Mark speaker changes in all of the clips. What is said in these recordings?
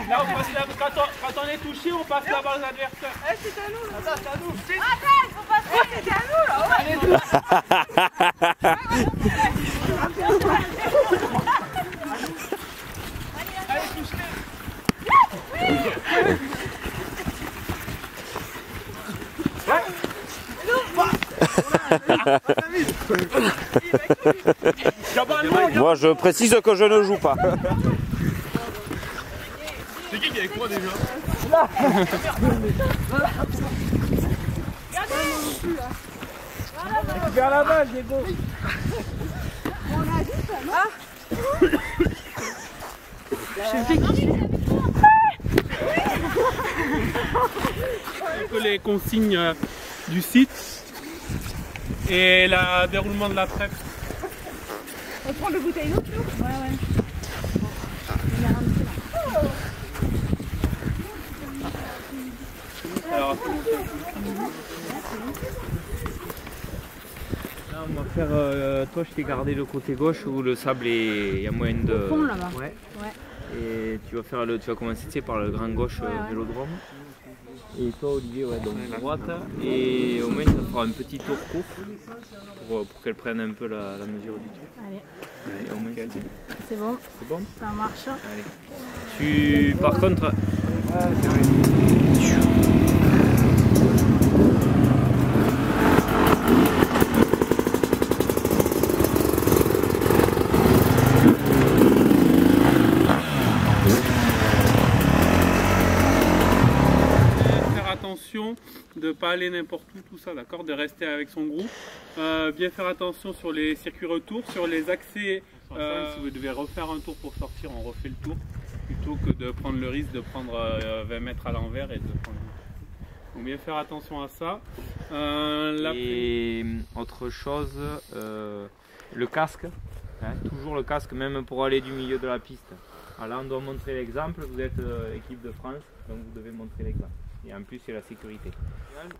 Speaker 1: Là, on passe quand on est touché, on passe la balle à l'adversaire.
Speaker 2: Eh, c'est à nous là.
Speaker 1: Attends, c'est à nous.
Speaker 2: Attends, il faut passer, c'était à nous là.
Speaker 1: Allez, touche-les.
Speaker 3: Moi je précise que je ne joue pas.
Speaker 1: C'est qui est avec moi déjà? Récupère la balle, Diego.
Speaker 2: On a dit ça, non?
Speaker 1: Un peu les consignes du site et le déroulement de la trêve.
Speaker 2: On prend le bouteille d'eau? Ouais, ouais.
Speaker 1: Alors, là, on va faire. Toi, je t'ai gardé le côté gauche où le sable est. Il y a moyen de.
Speaker 2: Au fond là-bas.
Speaker 1: Ouais.
Speaker 2: Ouais.
Speaker 1: Et tu vas commencer par le grand gauche vélodrome. Et toi, Olivier, ouais, donc droite. Et au moins, ça fera un petit tour court pour qu'elle prenne un peu la mesure du truc.
Speaker 2: Allez.
Speaker 1: Allez, au moins,
Speaker 2: C'est bon.
Speaker 1: c'est bon.
Speaker 2: Ça marche.
Speaker 1: Allez. Par contre. De ne pas aller n'importe où, tout ça, d'accord, de rester avec son groupe, bien faire attention sur les circuits retour, sur les accès, si vous devez refaire un tour pour sortir, on refait le tour, plutôt que de prendre le risque de prendre 20 mètres à l'envers et de prendre... Donc bien faire attention à ça. Et autre chose, le casque, hein, toujours le casque, même pour aller du milieu de la piste. Alors là on doit montrer l'exemple, vous êtes équipe de France, donc vous devez montrer l'exemple. Et en plus c'est la sécurité.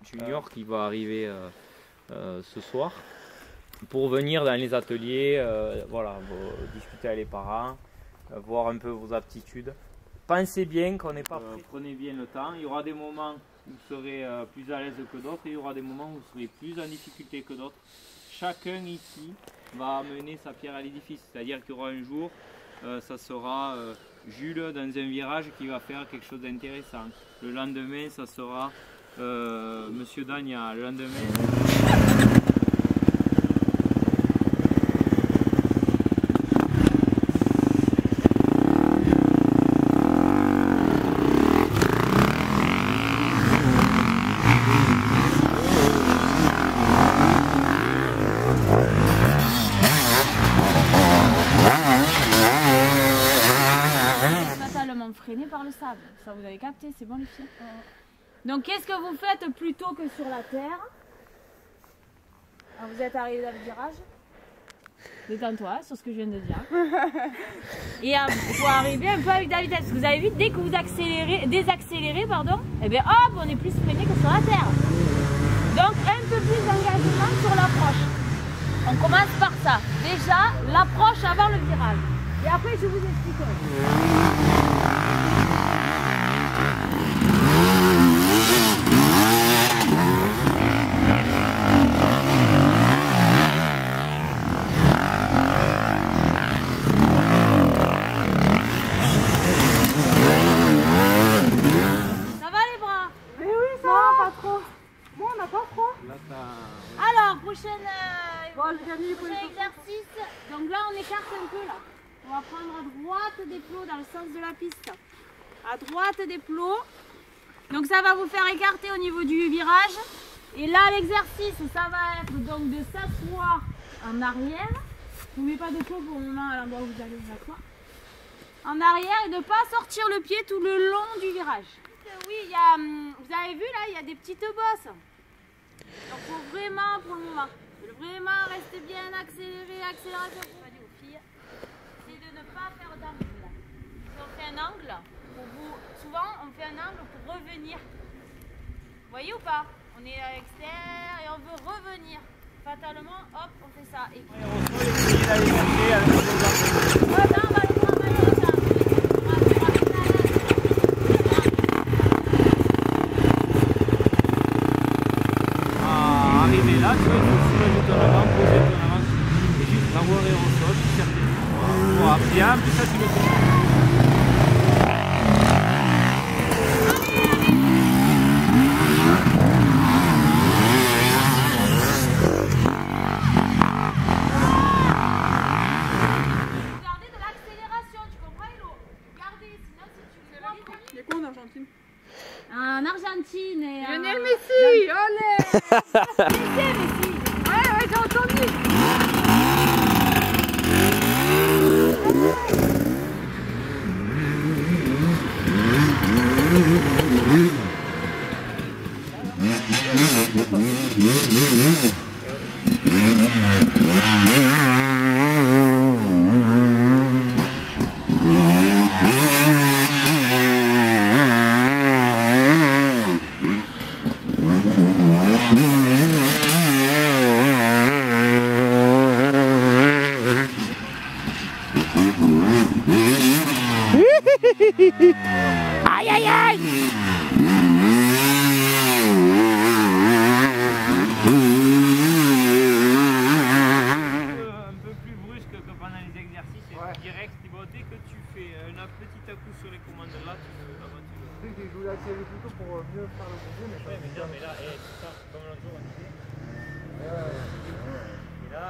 Speaker 1: Junior qui va arriver ce soir pour venir dans les ateliers, voilà, discuter avec les parents, voir un peu vos aptitudes. Pensez bien qu'on n'est pas prêt. Prenez bien le temps, il y aura des moments où vous serez plus à l'aise que d'autres et il y aura des moments où vous serez plus en difficulté que d'autres. Chacun ici va amener sa pierre à l'édifice, c'est-à-dire qu'il y aura un jour, ça sera Jules dans un virage qui va faire quelque chose d'intéressant. Le lendemain, ça sera Monsieur Dagna. Le lendemain.
Speaker 2: Freiné par le sable, ça vous avez capté, c'est bon les filles. Donc qu'est-ce que vous faites plutôt que sur la terre? Alors, vous êtes arrivé dans le virage, détends-toi sur ce que je viens de dire. Et il faut arriver un peu avec de la vitesse. Vous avez vu, dès que vous désaccélérez, pardon, et bien hop, on est plus freiné que sur la terre. Donc un peu plus d'engagement sur l'approche. On commence par ça. Déjà l'approche avant le virage. Et après je vous expliquerai. Prochain exercice, donc là on écarte un peu là. On va prendre à droite des plots dans le sens de la piste. À droite des plots. Donc ça va vous faire écarter au niveau du virage. Et là l'exercice, ça va être donc de s'asseoir en arrière. Vous ne mettez pas de plots pour le moment à l'endroit où vous allez vous asseoir. En arrière et de ne pas sortir le pied tout le long du virage. Oui, vous avez vu là, il y a des petites bosses. Donc il faut vraiment pour le moment. Vraiment rester bien accéléré, accélération. Je dis aux filles, c'est de ne pas faire d'angle. Si on fait un angle, pour vous, souvent on fait un angle pour revenir. Vous voyez ou pas? On est à l'extérieur et on veut revenir. Fatalement, hop, on fait ça. Et puis... on va aller travailler ça.
Speaker 1: là, tu vois, il faut soulager ton avant, poser ton avant, et juste l'envoyer au sol, chercher. Voilà, bien, puis ça tu le fais.
Speaker 2: En Argentine et
Speaker 4: Lionel Messi, olé.
Speaker 2: Messi.
Speaker 4: Ouais, j'ai entendu.
Speaker 3: Aïe aïe aïe.
Speaker 1: Un peu plus brusque que pendant les exercices, et direct, dès que tu fais un petit coup sur les commandes là, tu peux la voiture.
Speaker 5: Je voulais accélérer plutôt pour mieux faire le conduire, mais
Speaker 1: Ouais, mais non, mais là, c'est ça, comme l'autre jour on disait. Et là,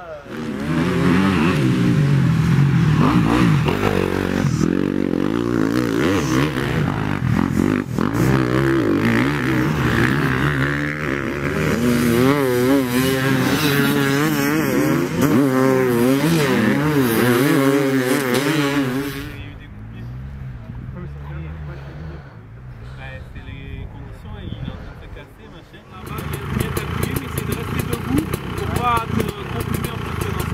Speaker 1: c'est les conditions, il est en train de se casser, machin. Là-bas, bien t'appuyer, mais c'est de rester debout pour pas te comprimer en fonctionnant.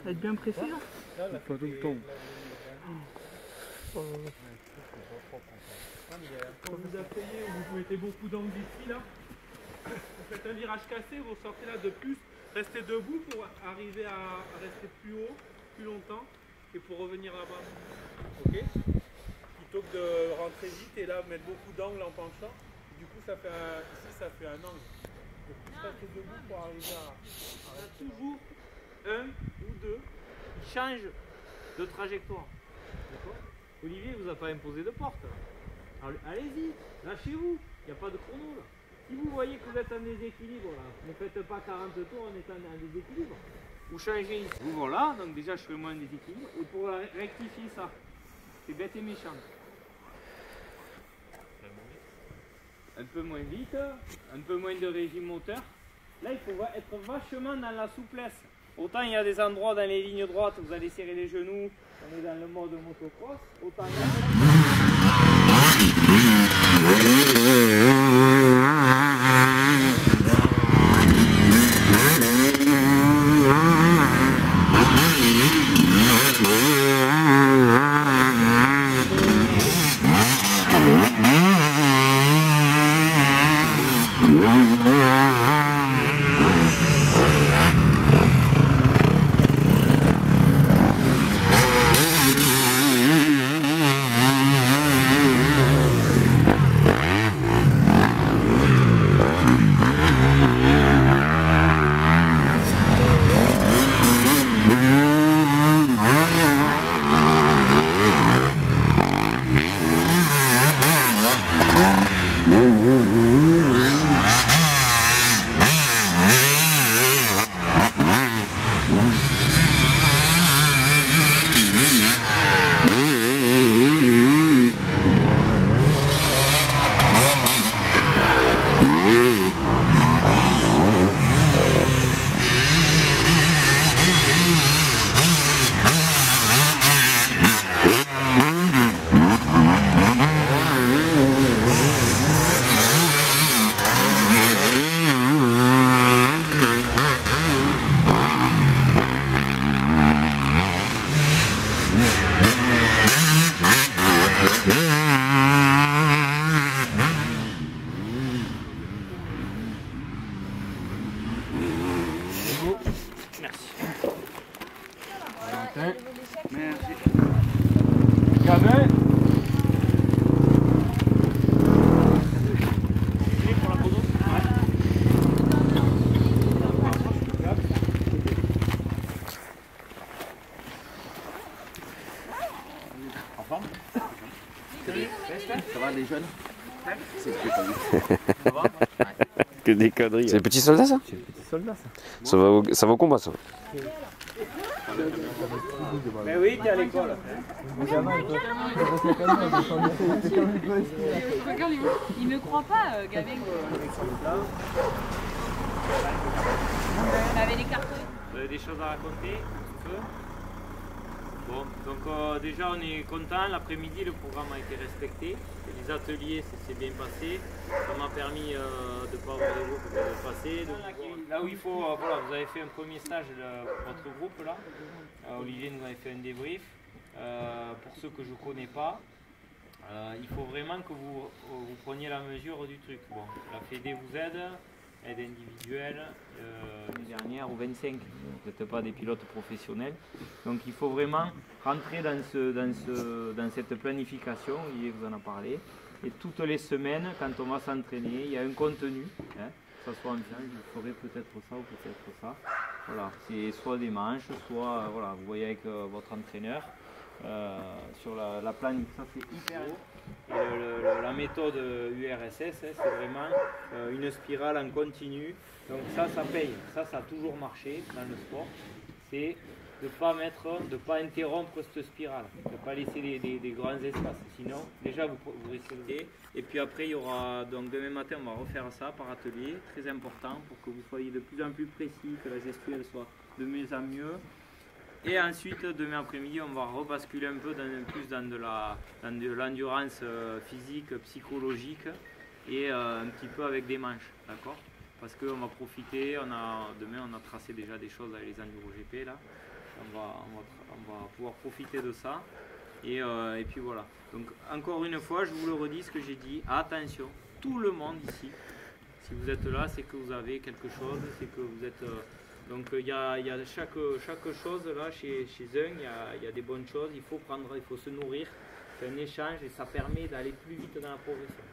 Speaker 4: Être bien pressé là.
Speaker 5: pas tout le temps.
Speaker 1: Quand vous appuyez ou vous mettez beaucoup d'angles ici, là, vous faites un virage cassé, vous sortez là de plus, restez debout pour arriver à rester plus haut, plus longtemps, et pour revenir là-bas. Ok? Plutôt que de rentrer vite et là mettre beaucoup d'angles en penchant, du coup ça fait ici ça fait un angle. Donc plus rester debout pour arriver à toujours un ou deux qui changent de trajectoire. D'accord? Olivier vous a pas imposé de porte. Allez-y, lâchez-vous, il n'y a pas de chrono là. Si vous voyez que vous êtes en déséquilibre là, ne faites pas 40 tours en étant en déséquilibre. Vous changez ici. Vous voilà, donc déjà je fais moins de déséquilibre. Et pour rectifier ça, c'est bête et méchant. Un peu moins vite, un peu moins de régime moteur. Là il faut être vachement dans la souplesse. Autant il y a des endroits dans les lignes droites où vous allez serrer les genoux, on est dans le mode motocross, autant là...
Speaker 6: Ça va les jeunes?
Speaker 3: Que des conneries. C'est les petits soldats ça?
Speaker 6: C'est le petit soldat ça.
Speaker 3: Ça va au combat ça.
Speaker 1: Mais oui, t'es à l'école.
Speaker 2: Il me croit pas, Gavin. On avait les cartons.
Speaker 7: Vous avez des choses à raconter un peu? Bon, donc déjà on est content, l'après-midi le programme a été respecté, les ateliers s'est bien passé, ça m'a permis de ne pas avoir de groupe de passer. Donc, là où il faut, voilà, vous avez fait un premier stage, votre groupe là, Olivier nous avait fait un débrief, pour ceux que je ne connais pas, il faut vraiment que vous preniez la mesure du truc. Bon, la Fédé vous aide individuelle, l'année dernière au 25, vous n'êtes pas des pilotes professionnels, donc il faut vraiment rentrer dans cette planification, Olivier vous en a parlé, et toutes les semaines quand on va s'entraîner, il y a un contenu, hein, que ce soit en disant je ferai peut-être ça ou peut-être ça, voilà, c'est soit des manches, soit voilà, vous voyez avec votre entraîneur, sur la planning, ça c'est hyper haut. Et la méthode URSS, hein, c'est vraiment une spirale en continu. Donc ça paye. Ça a toujours marché dans le sport. C'est de ne pas interrompre cette spirale, de ne pas laisser des grands espaces. Sinon, déjà vous risquez. Et puis après, il y aura, donc demain matin, on va refaire ça par atelier, très important pour que vous soyez de plus en plus précis, que la gestuelle soit de mieux en mieux. Et ensuite, demain après-midi, on va rebasculer un peu plus dans de l'endurance physique, psychologique et un petit peu avec des manches, d'accord? Parce qu'on va profiter, demain on a tracé déjà des choses avec les Enduro GP là, on va pouvoir profiter de ça et puis voilà. Donc encore une fois, je vous le redis ce que j'ai dit, attention, tout le monde ici, si vous êtes là, c'est que vous avez quelque chose, c'est que vous êtes... donc il y a chaque chose là chez un, il y a des bonnes choses, il faut se nourrir, c'est un échange et ça permet d'aller plus vite dans la progression.